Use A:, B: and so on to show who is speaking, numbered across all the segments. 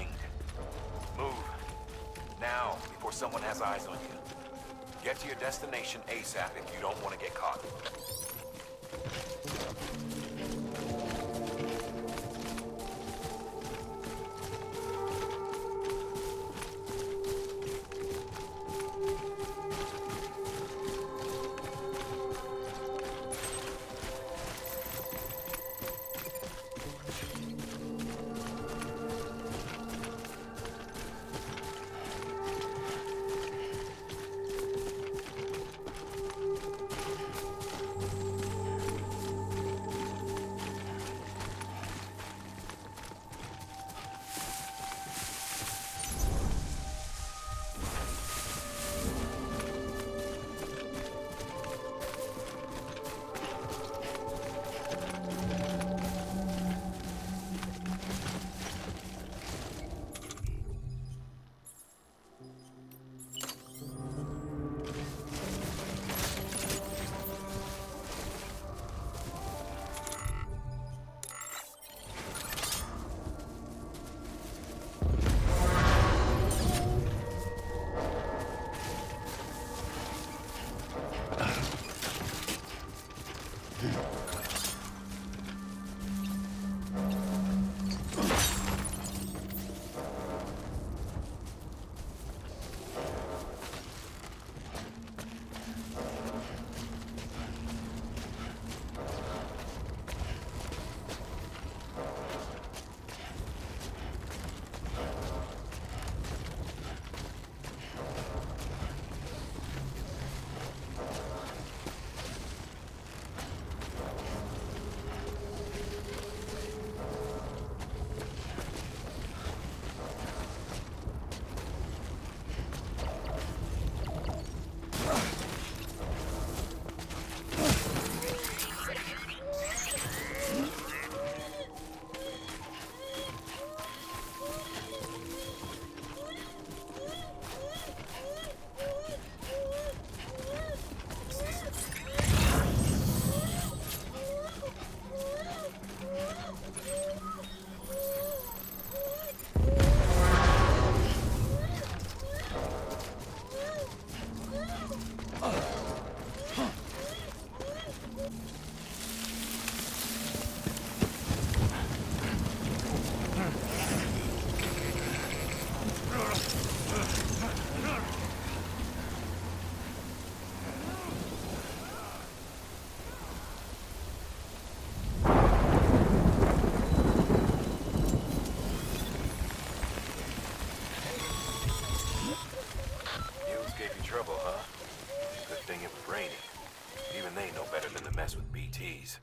A: pinged. Move. Now, before someone has eyes on you. Get to your destination ASAP if you don't want to get caught. With BTs.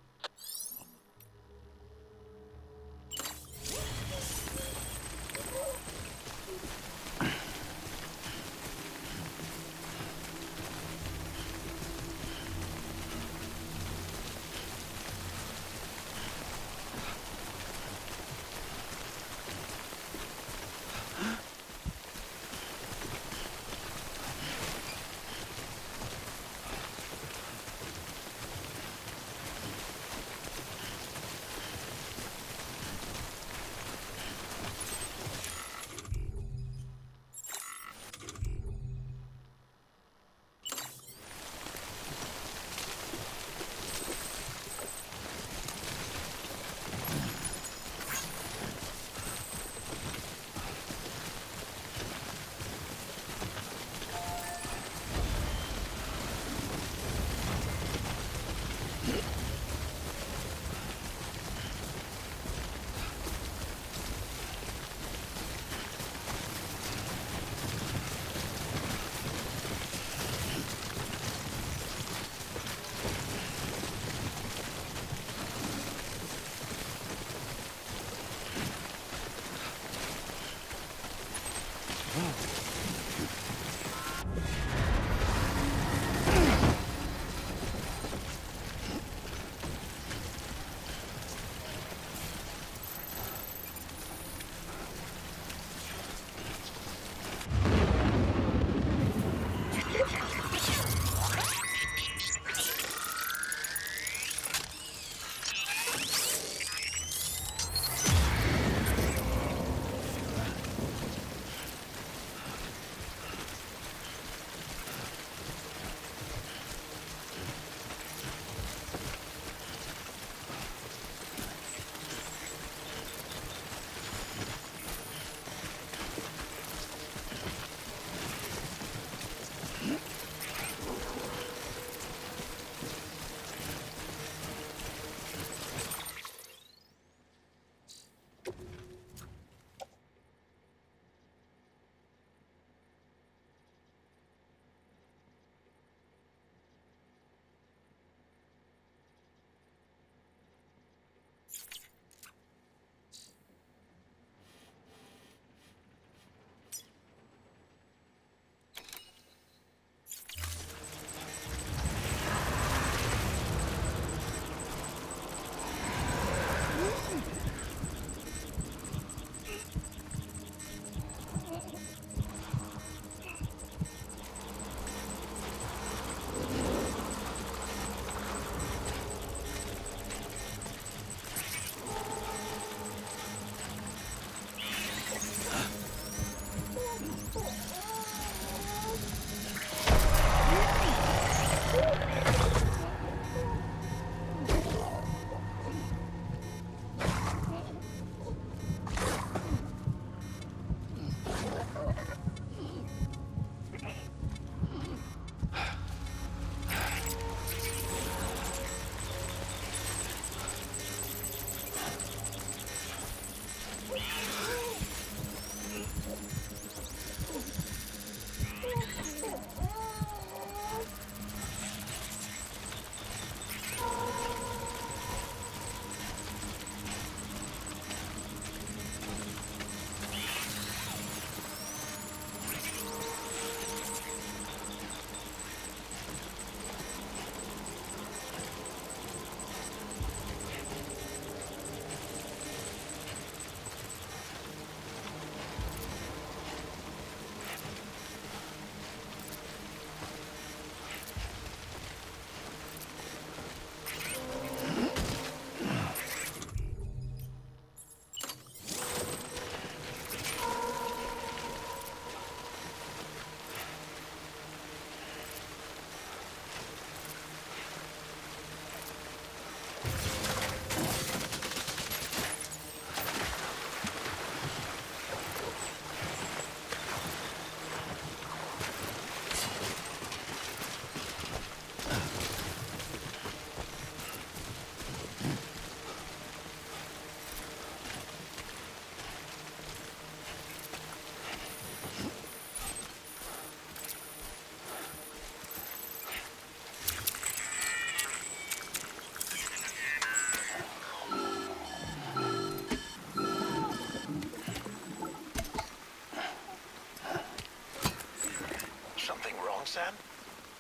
B: Sam?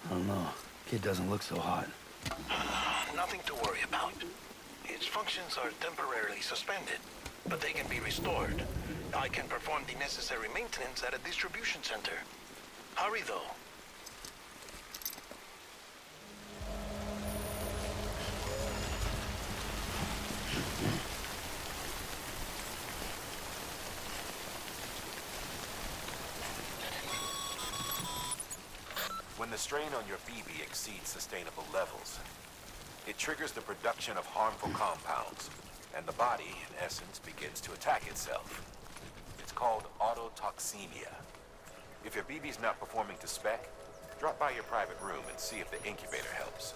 C: I don't know. Kid doesn't look so hot.
B: Nothing to worry about. Its functions are temporarily suspended, but they can be restored. I can perform the necessary maintenance at a distribution center. Hurry, though.
A: When the strain on your BB exceeds sustainable levels, it triggers the production of harmful compounds, and the body, in essence, begins to attack itself. It's called autotoxemia. If your BB's not performing to spec, drop by your private room and see if the incubator helps.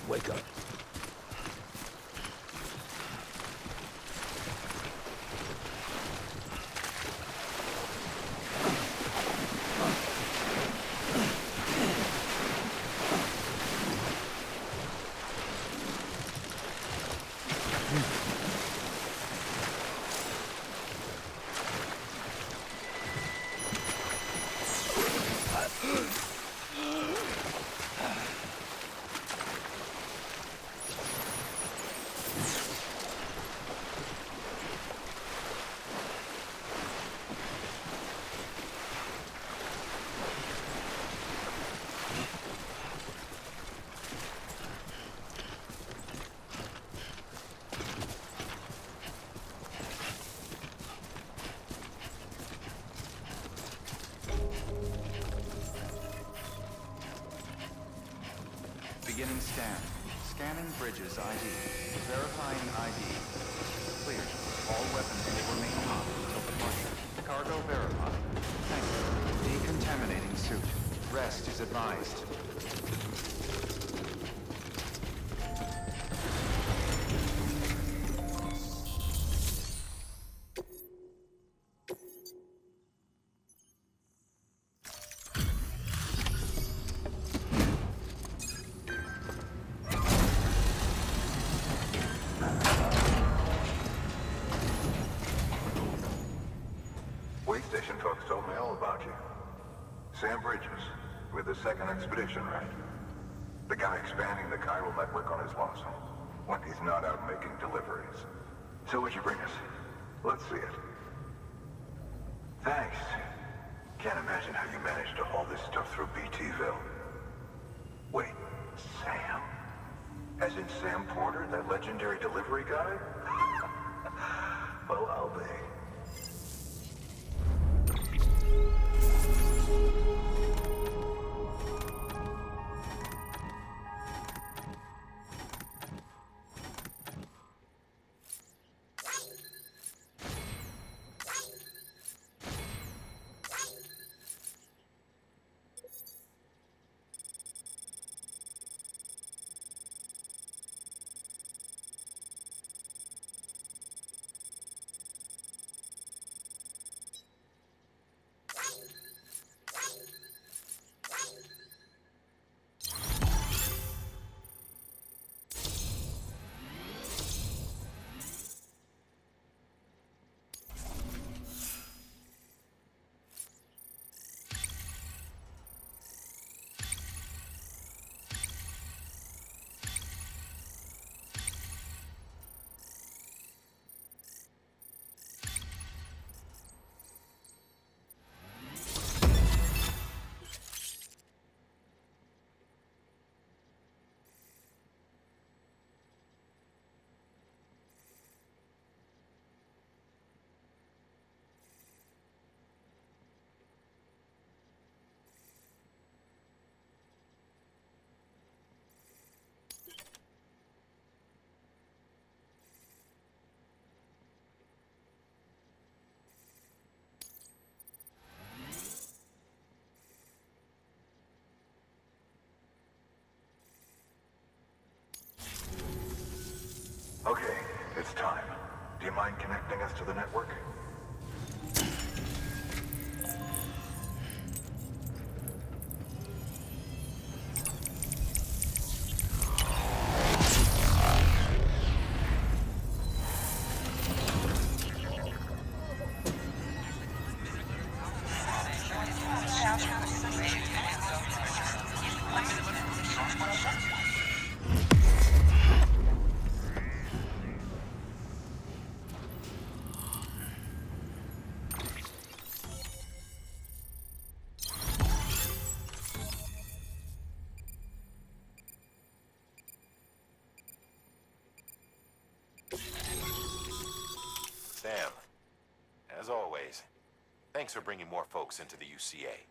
C: Wake up.
D: Beginning scan. Scanning bridges ID. Verifying ID. Clear. All weapons will remain hot until departure. Cargo verified. Thank you. Decontaminating suit. Rest is advised.
E: Station folks told me all about you. Sam Bridges, with the second expedition, right? The guy expanding the chiral network on his lonesome, when he's not out making deliveries. So what'd you bring us? Let's see it. Thanks. Can't imagine how you managed to haul this stuff through BTville. Wait, Sam? As in Sam Porter, that legendary delivery guy? Well, I'll be. mind connecting us to the network?
A: Sam, as always, thanks for bringing more folks into the UCA.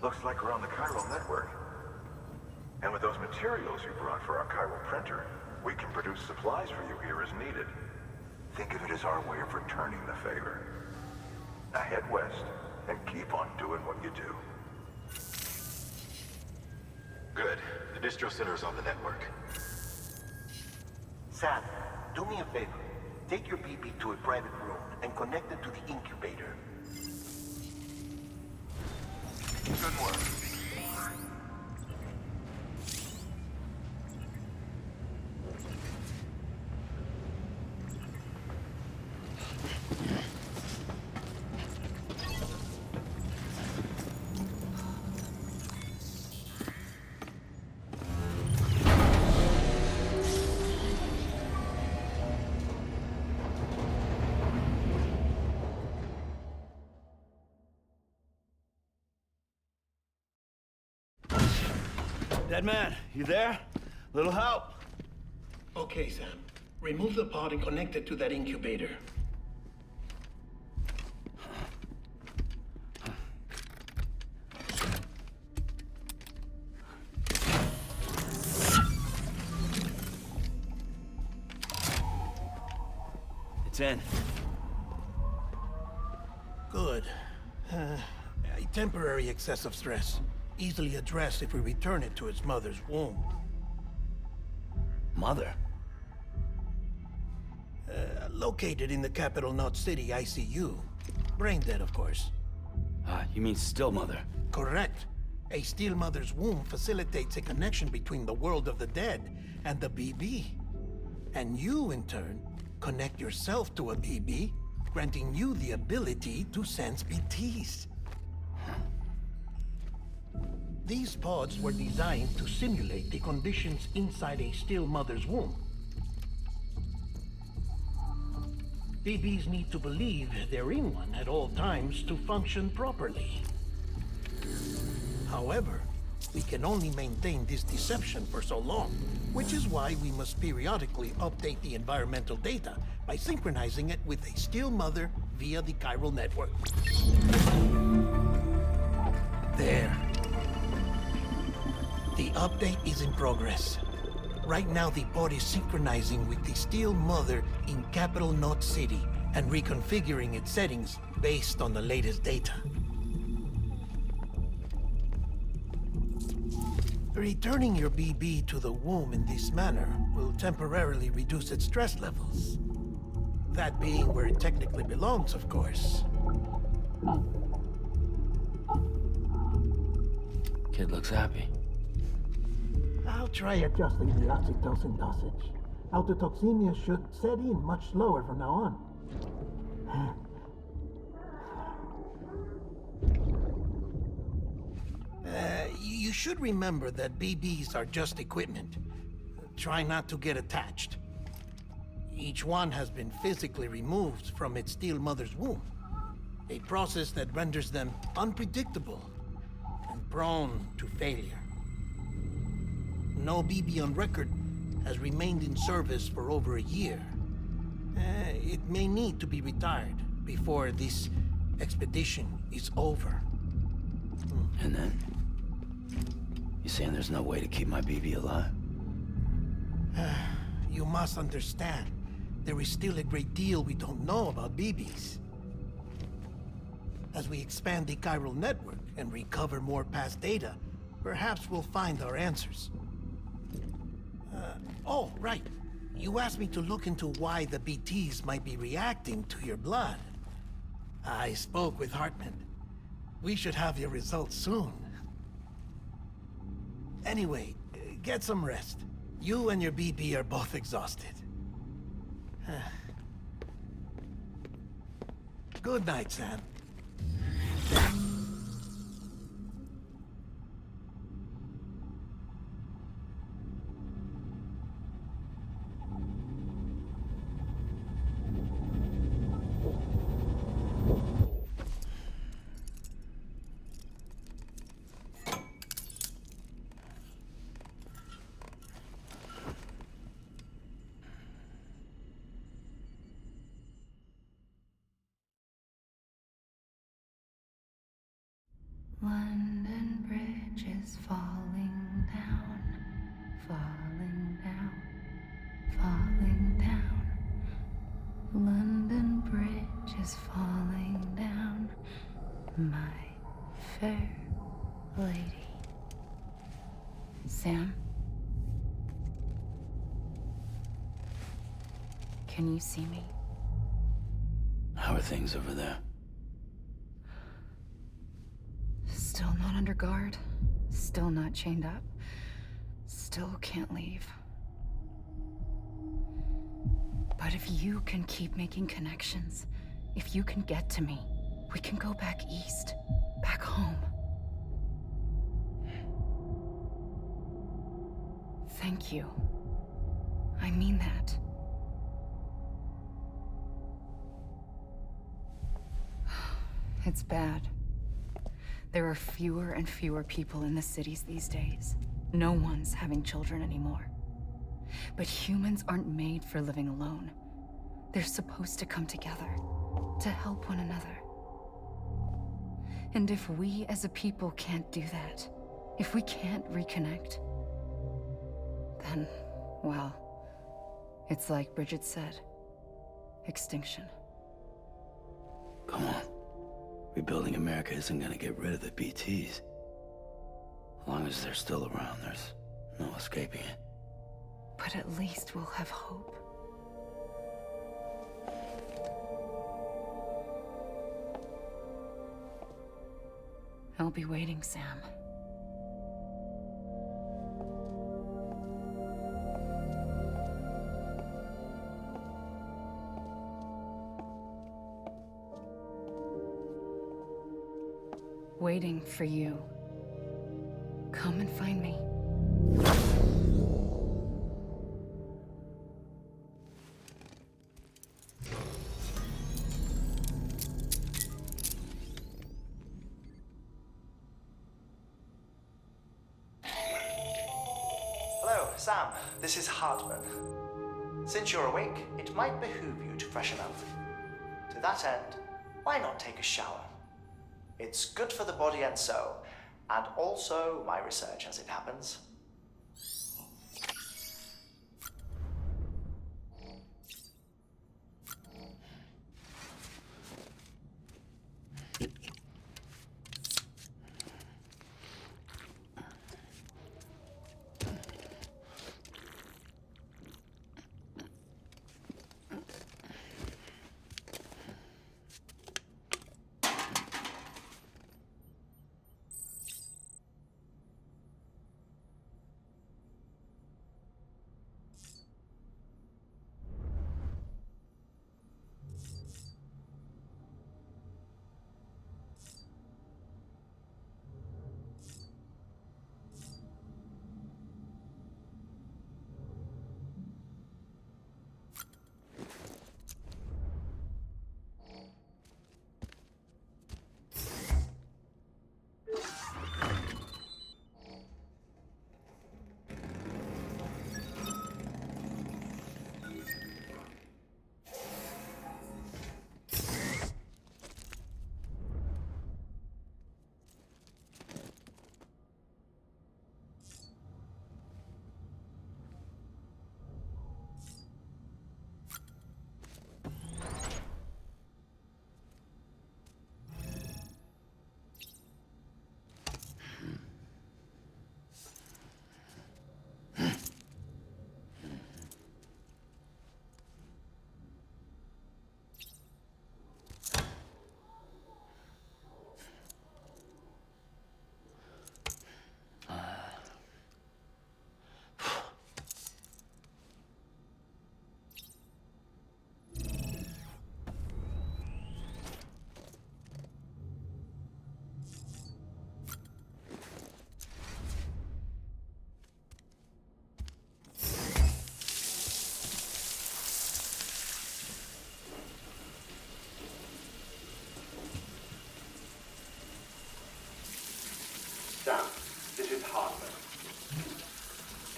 E: Looks like we're on the chiral network. And with those materials you brought for our chiral printer, we can produce supplies for you here as needed. Think of it as our way of returning the favor. Now head west and keep on doing what you do.
A: Good. The distro center's on the network.
F: Sam, do me a favor. Take your BB to a private room and connect it to the incubator.
B: Good work.
C: Dead man, you there? Little help?
B: Okay, Sam. Remove the pod and connect it to that incubator.
C: It's in.
B: Good. A temporary excessive stress. Easily addressed if we return it to its mother's womb.
C: Mother?
B: Located in the capital Knot City ICU. Brain dead, of course.
C: You mean still mother?
B: Correct. A still mother's womb facilitates a connection between the world of the dead and the BB. And you, in turn, connect yourself to a BB, granting you the ability to sense BTs. These pods were designed to simulate the conditions inside a still mother's womb. BBs need to believe they're in one at all times to function properly. However, we can only maintain this deception for so long, which is why we must periodically update the environmental data by synchronizing it with a still mother via the chiral network. There. The update is in progress. Right now, the pod is synchronizing with the Steel Mother in Capital Knot City and reconfiguring its settings based on the latest data. Returning your BB to the womb in this manner will temporarily reduce its stress levels. That being where it technically belongs, of course.
C: Kid looks happy.
G: I'll try adjusting the oxytocin dosage. Autotoxemia should set in much slower from now on. You should remember that BBs are just equipment. Try not to get attached. Each one has been physically removed from its steel mother's womb. A process that renders them unpredictable and prone to failure. No BB on record has remained in service for over a year. It may need to be retired before this expedition is over.
C: And then? You saying there's no way to keep my BB alive?
G: You must understand, there is still a great deal we don't know about BBs. As we expand the chiral network and recover more past data, perhaps we'll find our answers. Oh, right. You asked me to look into why the BTs might be reacting to your blood. I spoke with Hartman. We should have your results soon. Anyway, get some rest. You and your BB are both exhausted. Good night, Sam.
H: London Bridge is falling down, falling down, falling down. London Bridge is falling down, my fair lady. Sam? Can you see me?
C: How are things over there?
H: Still not under guard, still not chained up, still can't leave. But if you can keep making connections, if you can get to me, we can go back east, back home. Thank you. I mean that. It's bad. There are fewer and fewer people in the cities these days. No one's having children anymore. But humans aren't made for living alone. They're supposed to come together, to help one another. And if we as a people can't do that, if we can't reconnect, then, well, it's like Bridget said, extinction.
C: Come on. Rebuilding America isn't gonna get rid of the BTs. As long as they're still around, there's no escaping it.
H: But at least we'll have hope. I'll be waiting, Sam. Waiting for you. Come and find me.
I: Hello, Sam. This is Hartman. Since you're awake, it might behoove you to freshen up. To that end, why not take a shower? It's good for the body and soul, and also my research as it happens.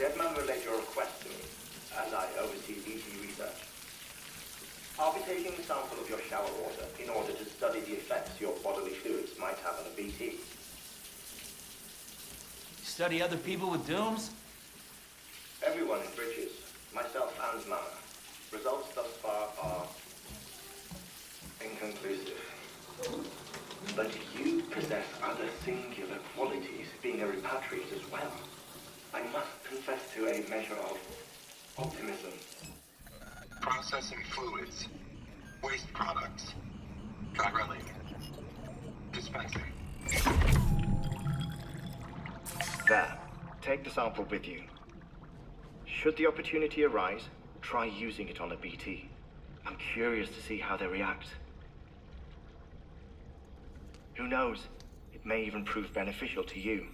J: Deadman relayed your request to me, as I oversee BT research. I'll be taking a sample of your shower water in order to study the effects your bodily fluids might have on a BT.
C: Study other people with dooms?
J: Everyone in Bridges, myself and Mama. Results thus far are inconclusive. But you possess other singular qualities, being a repatriate as well. I must confess to a measure of optimism.
E: Processing fluids. Waste products. Chiralling. Dispensing.
J: There. Take the sample with you. Should the opportunity arise, try using it on a BT. I'm curious to see how they react. Who knows? It may even prove beneficial to you.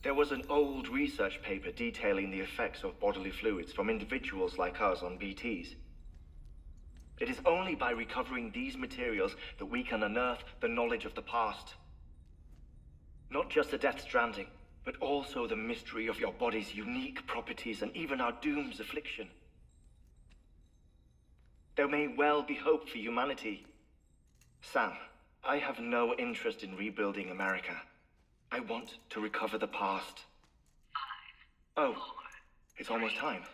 J: There was an old research paper detailing the effects of bodily fluids from individuals like us on BTs. It is only by recovering these materials that we can unearth the knowledge of the past. Not just the Death Stranding, but also the mystery of your body's unique properties and even our doom's affliction. There may well be hope for humanity. Sam, I have no interest in rebuilding America. I want to recover the past. 5, oh, 4, it's almost time.
C: 2,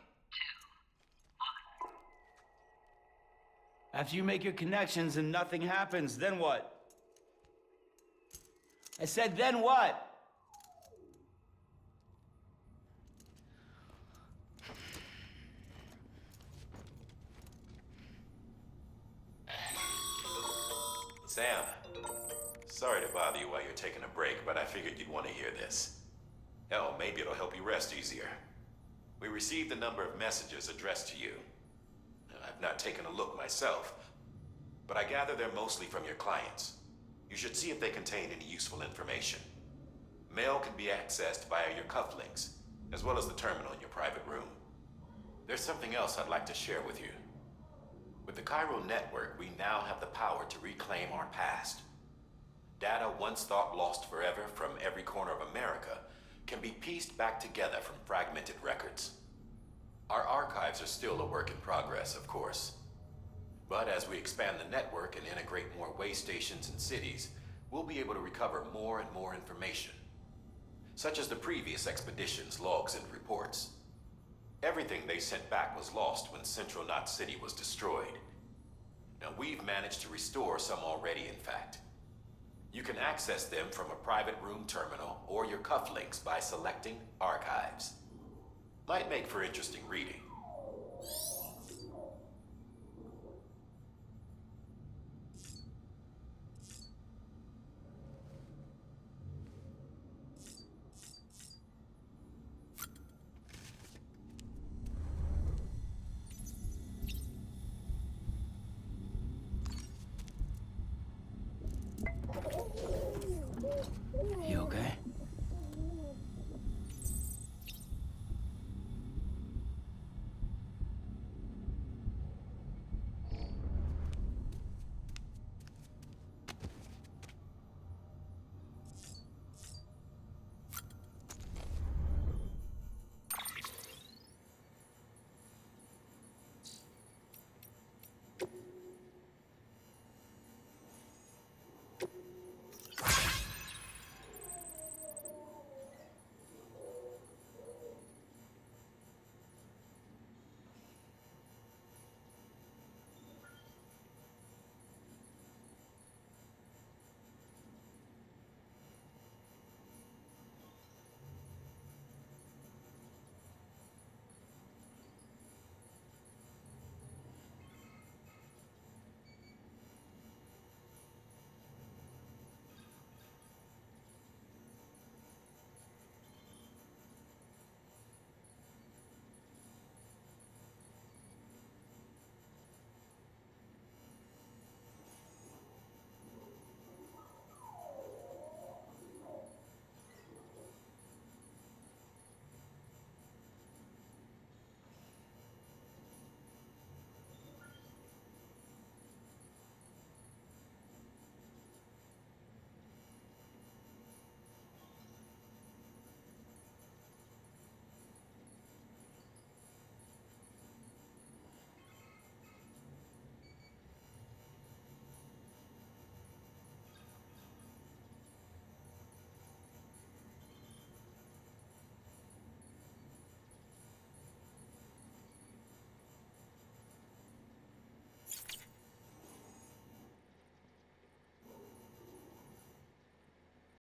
C: 1. After you make your connections and nothing happens, then what? I said, then what?
A: Sam, sorry to bother you while you're taking a break, but I figured you'd want to hear this. Hell, maybe it'll help you rest easier. We received a number of messages addressed to you. I've not taken a look myself, but I gather they're mostly from your clients. You should see if they contain any useful information. Mail can be accessed via your cufflinks, as well as the terminal in your private room. There's something else I'd like to share with you. With the Chiral network, we now have the power to reclaim our past. Data once thought lost forever from every corner of America can be pieced back together from fragmented records. Our archives are still a work in progress, of course. But as we expand the network and integrate more way stations and cities, we'll be able to recover more and more information, such as the previous expedition's logs and reports. Everything they sent back was lost when Central Knot City was destroyed. Now, we've managed to restore some already, in fact. You can access them from a private room terminal or your cufflinks by selecting Archives. Might make for interesting reading.